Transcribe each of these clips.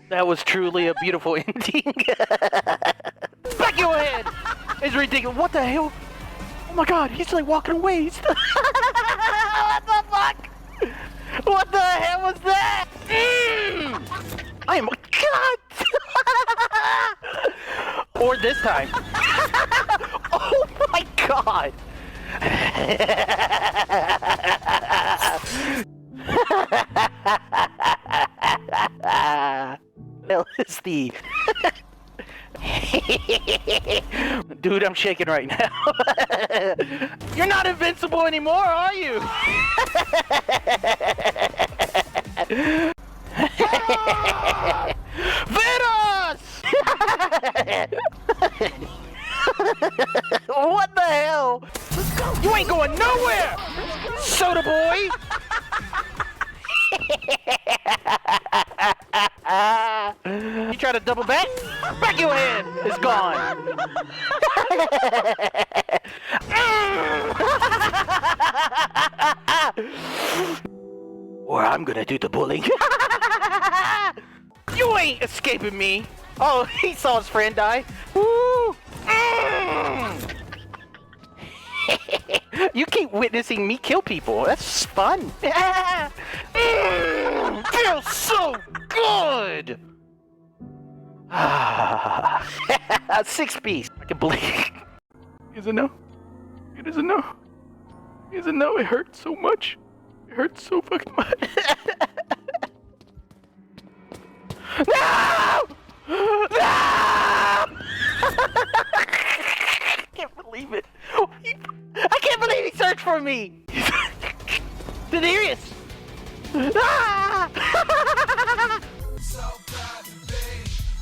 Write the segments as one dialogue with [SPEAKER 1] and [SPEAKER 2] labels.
[SPEAKER 1] That was truly a beautiful ending. Back your head! It's ridiculous. What the hell? Oh my god, he's like walking away. What the fuck? What the hell was that? I am God! Or this time. Oh my god! LSD. Dude, I'm shaking right now. You're not invincible anymore, are you? Venos! What the hell? You ain't going nowhere, soda boy! You try to double back? Back your head! It's gone! Or I'm gonna do the bullying. You ain't escaping me! Oh, he saw his friend die. Woo! You keep witnessing me kill people. That's fun. Feels so good. 6 piece. I can believe. Is a no. It is a no. It is a no. It hurts so much. It hurts so fucking much. No! No! I can't believe it. I can't believe he searched for me. Delirious. Ah!
[SPEAKER 2] So proud to be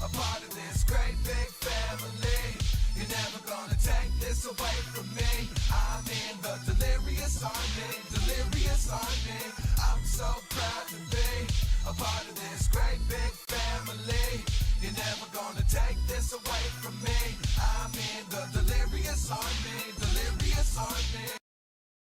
[SPEAKER 2] a part of this great big family. You're never gonna take this away from me. I'm in the delirious army, delirious army. I'm so proud to be a part of this great big family. You're never gonna take this away from me. I'm in the delirious army, delirious army.